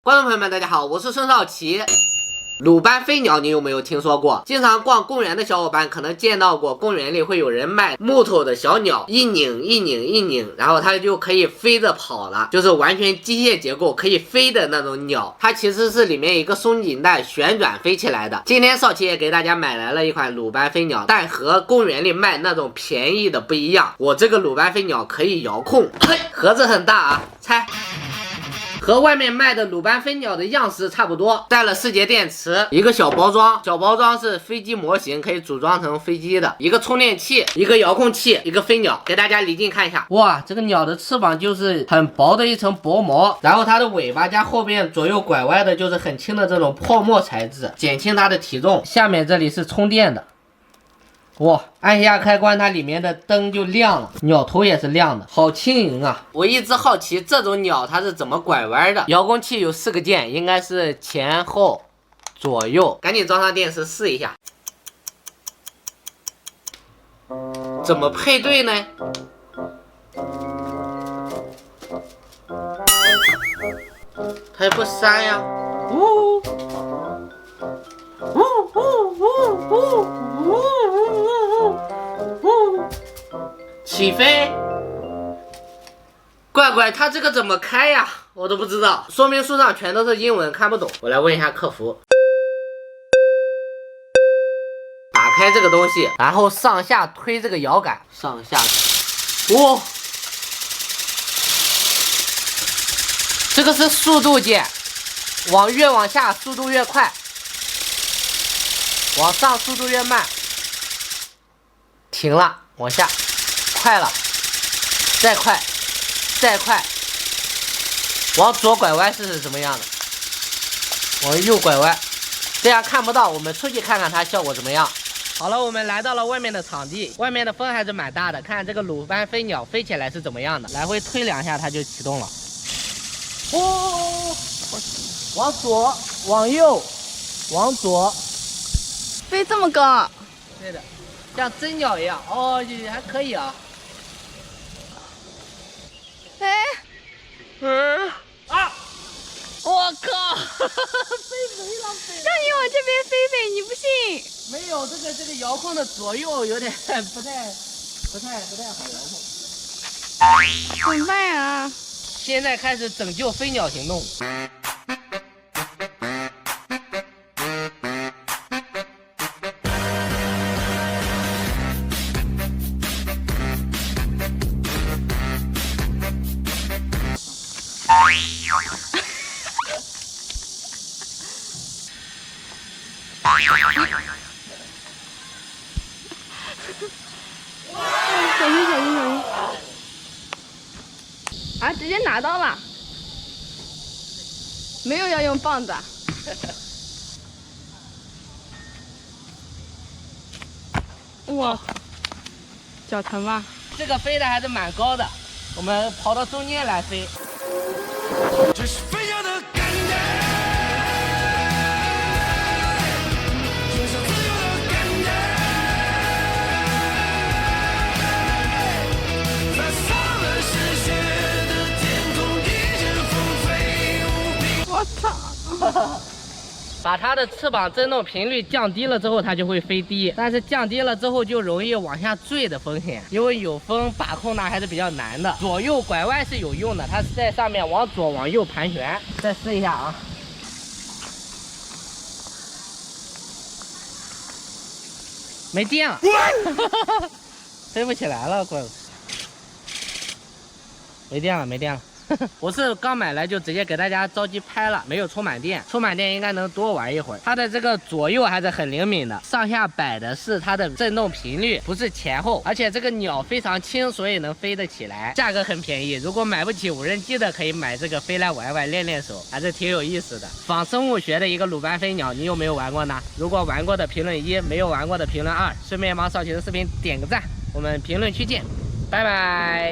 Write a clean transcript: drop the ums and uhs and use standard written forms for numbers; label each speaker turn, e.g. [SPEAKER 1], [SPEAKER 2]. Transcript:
[SPEAKER 1] 观众朋友们，大家好，我是孙少奇。鲁班飞鸟你有没有听说过？经常逛公园的小伙伴可能见到过，公园里会有人卖木头的小鸟，一拧一拧一拧，然后它就可以飞着跑了，就是完全机械结构可以飞的那种鸟。它其实是里面一个松紧带旋转飞起来的。今天少奇也给大家买来了一款鲁班飞鸟，但和公园里卖那种便宜的不一样，我这个鲁班飞鸟可以遥控，嘿，盒子很大啊，猜。和外面卖的鲁班飞鸟的样式差不多，带了4节电池，一个小包装，小包装是飞机模型，可以组装成飞机的，一个充电器，一个遥控器，一个飞鸟，给大家离近看一下。哇，这个鸟的翅膀就是很薄的一层薄膜，然后它的尾巴加后面左右拐弯的就是很轻的这种泡沫材质，减轻它的体重。下面这里是充电的。哇，按一下开关，它里面的灯就亮了，鸟头也是亮的，好轻盈啊！我一直好奇这种鸟它是怎么拐弯的。遥控器有4个键，应该是前后左右，赶紧装上电池试一下。怎么配对呢？它也不删呀。起飞！乖乖，它这个怎么开呀？我都不知道，说明书上全都是英文，看不懂。我来问一下客服。打开这个东西，然后上下推这个摇杆，上下。哇！这个是速度键，越往下速度越快，往上速度越慢。停了，往下。快了，再快，再快，往左拐弯是什么样的？往右拐弯，这样看不到，我们出去看看它效果怎么样。好了，我们来到了外面的场地，外面的风还是蛮大的，看这个鲁班飞鸟飞起来是怎么样的。来回推2下它就启动了。哦，往左，往右，往左，
[SPEAKER 2] 飞这么高？
[SPEAKER 1] 对的，像真鸟一样。哦，还可以啊。我靠，飞没了飞！
[SPEAKER 2] 让你往这边飞飞，你不信？
[SPEAKER 1] 没有，这个遥控的左右有点不太好遥控。
[SPEAKER 2] 怎么办啊？
[SPEAKER 1] 现在开始拯救飞鸟行动。
[SPEAKER 2] 小心！啊，直接拿到了，没有要用棒子。哇，脚疼吧？
[SPEAKER 1] 这个飞的还是蛮高的，我们跑到中间来飞。这是飞鸟的感觉，就像自由的感觉，在洒满是血的天空，一阵风飞舞平。
[SPEAKER 2] 我操！
[SPEAKER 1] 把它的翅膀振动频率降低了之后，它就会飞低，但是降低了之后就容易往下坠的风险，因为有风把控呢还是比较难的。左右拐弯是有用的，它是在上面往左往右盘旋。再试一下啊！没电了，飞不起来了，怪物！没电了。我是刚买来就直接给大家着急拍了，没有充满电，充满电应该能多玩一会儿。它的这个左右还是很灵敏的，上下摆的是它的振动频率，不是前后。而且这个鸟非常轻，所以能飞得起来，价格很便宜。如果买不起无人机的，可以买这个飞来玩玩练练手，还是挺有意思的。仿生物学的一个鲁班飞鸟，你有没有玩过呢？如果玩过的评论1，没有玩过的评论2，顺便帮少奇的视频点个赞。我们评论区见，拜拜。